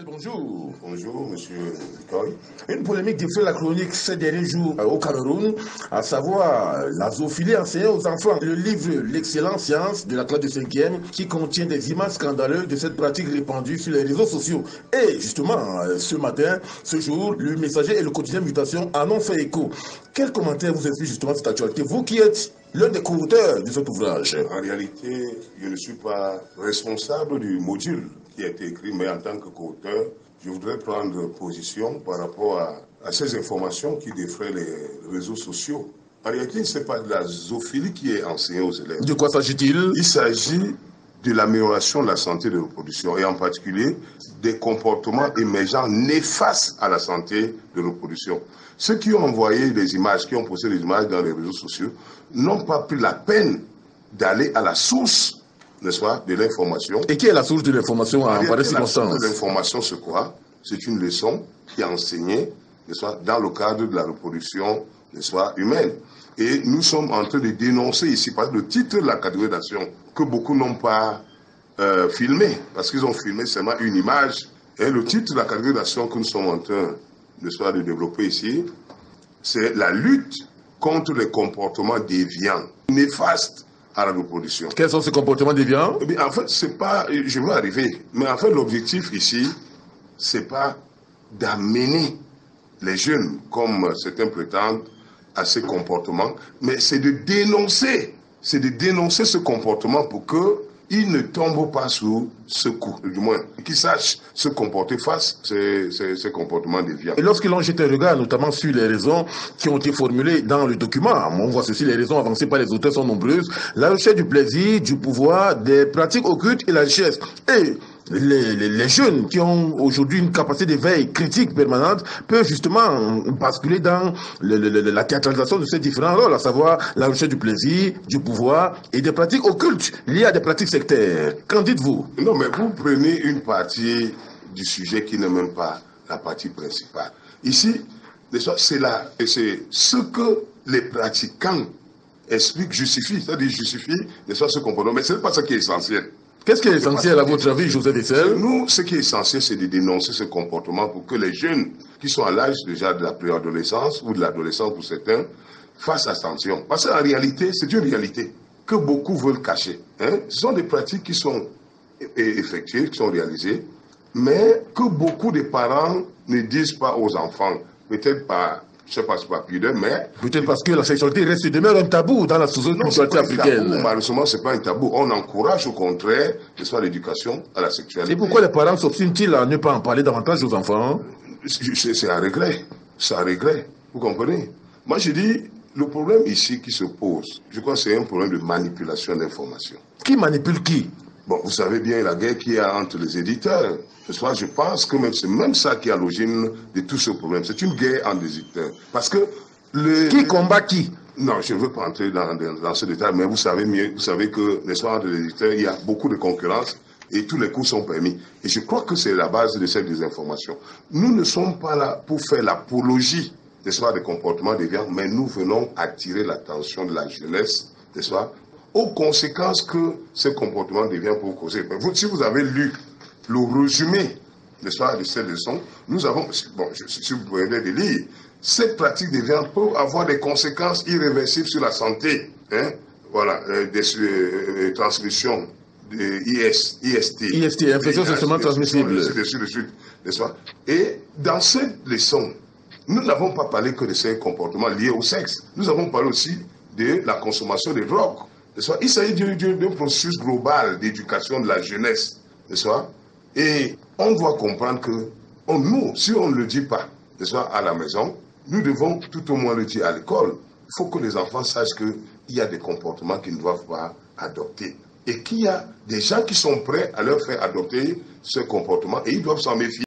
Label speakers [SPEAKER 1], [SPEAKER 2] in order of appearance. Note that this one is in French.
[SPEAKER 1] Bonjour.
[SPEAKER 2] Bonjour, monsieur Victor.
[SPEAKER 1] Une polémique défait la chronique ces derniers jours au Cameroun, à savoir la zoophilie enseignée aux enfants. Le livre L'excellente science de la classe de 5e qui contient des images scandaleuses de cette pratique répandue sur les réseaux sociaux. Et justement, ce matin, ce jour, le Messager et le quotidien Mutation en ont fait écho. Quel commentaire vous inspire justement cette actualité, vous qui êtes l'un des co-auteurs de cet ouvrage?
[SPEAKER 2] En réalité, je ne suis pas responsable du module qui a été écrit, mais en tant que co-auteur, je voudrais prendre position par rapport à ces informations qui défraient les réseaux sociaux. En réalité, ce n'est pas de la zoophilie qui est enseignée aux élèves.
[SPEAKER 1] De quoi s'agit-il?
[SPEAKER 2] Il s'agit de l'amélioration de la santé de reproduction et en particulier des comportements émergents néfastes à la santé de reproduction. Ceux qui ont envoyé des images, qui ont posté des images dans les réseaux sociaux, n'ont pas pris la peine d'aller à la source, n'est-ce pas, de l'information.
[SPEAKER 1] Et qui est la source de l'information en pareille circonstance?
[SPEAKER 2] La source de l'information, c'est quoi? C'est une leçon qui est enseignée, n'est-ce pas, dans le cadre de la reproduction, n'est-ce pas, humaine. Et nous sommes en train de dénoncer ici, par le titre de la catégorie d'action, que beaucoup n'ont pas filmé, parce qu'ils ont filmé seulement une image. Et le titre de la catégorie d'action que nous sommes en train, n'est-ce pas, de développer ici, c'est la lutte contre les comportements déviants, néfastes à la reproduction.
[SPEAKER 1] Quels sont ces comportements déviants?
[SPEAKER 2] Eh bien, en fait, c'est pas, je veux arriver, mais en fait, l'objectif ici, c'est pas d'amener les jeunes, comme certains prétendent, à ces comportements, mais c'est de dénoncer ce comportement pour qu'ils ne tombent pas sous ce coup, du moins, qu'ils sachent se comporter face à ces comportements déviants.
[SPEAKER 1] Et lorsque l'on jette un regard, notamment sur les raisons qui ont été formulées dans le document, on voit ceci, les raisons avancées par les auteurs sont nombreuses: la recherche du plaisir, du pouvoir, des pratiques occultes et la richesse. Et les jeunes qui ont aujourd'hui une capacité d'éveil critique permanente peuvent justement basculer dans la théâtralisation de ces différents rôles, à savoir la recherche du plaisir, du pouvoir et des pratiques occultes liées à des pratiques sectaires. Qu'en dites-vous?
[SPEAKER 2] Non, mais vous prenez une partie du sujet qui n'est même pas la partie principale. Ici, c'est ce que les pratiquants expliquent, justifient, c'est-à-dire justifient ce comportement, mais ce n'est pas ça qui est essentiel.
[SPEAKER 1] Qu'est-ce qui est essentiel à votre avis, Joseph Essel?
[SPEAKER 2] Nous, ce qui est essentiel, c'est de dénoncer ce comportement pour que les jeunes qui sont à l'âge déjà de la préadolescence ou de l'adolescence pour certains fassent attention. Parce qu'en réalité, c'est une réalité que beaucoup veulent cacher. Ce sont des pratiques qui sont effectuées, qui sont réalisées, mais que beaucoup de parents ne disent pas aux enfants. Peut-être pas, je ne sais pas si c'est pas pudeur, mais...
[SPEAKER 1] Peut-être parce que la sexualité reste demeure un tabou dans la société africaine.
[SPEAKER 2] Malheureusement, ce n'est pas un tabou. On encourage au contraire, que ce soit l'éducation à la sexualité.
[SPEAKER 1] Et pourquoi les parents s'obstinent-ils à ne pas en parler davantage aux enfants?
[SPEAKER 2] C'est à régler. C'est à régler. Vous comprenez? Moi, je dis, le problème ici qui se pose, je crois que c'est un problème de manipulation d'informations.
[SPEAKER 1] Qui manipule qui?
[SPEAKER 2] Bon, vous savez bien la guerre qu'il y a entre les éditeurs. Je pense que c'est même ça qui est à l'origine de tout ce problème. C'est une guerre entre les éditeurs. Parce que
[SPEAKER 1] qui combat qui?
[SPEAKER 2] Non, je ne veux pas entrer dans ce détail, mais vous savez mieux, vous savez que, n'est-ce pas, entre les éditeurs, il y a beaucoup de concurrence et tous les coups sont permis. Et je crois que c'est la base de cette désinformation. Nous ne sommes pas là pour faire l'apologie, n'est-ce pas, des comportements déviants, mais nous venons attirer l'attention de la jeunesse, n'est-ce pas, aux conséquences que ces comportements déviants peuvent causer. Si vous avez lu le résumé, n'est-ce pas, de cette leçon, nous avons, bon, si vous pouvez les lire, cette pratique déviante peut avoir des conséquences irréversibles sur la santé, voilà, des transmissions, IST,
[SPEAKER 1] infection sexuellement transmissible,
[SPEAKER 2] n'est-ce pas? Et dans cette leçon, nous n'avons pas parlé que de ces comportements liés au sexe. Nous avons parlé aussi de la consommation de drogue. Il s'agit d'un processus global d'éducation de la jeunesse, n'est-ce pas? Et on doit comprendre que nous, si on ne le dit pas, n'est-ce pas, à la maison, nous devons tout au moins le dire à l'école. Il faut que les enfants sachent qu'il y a des comportements qu'ils ne doivent pas adopter. Et qu'il y a des gens qui sont prêts à leur faire adopter ce comportement et ils doivent s'en méfier.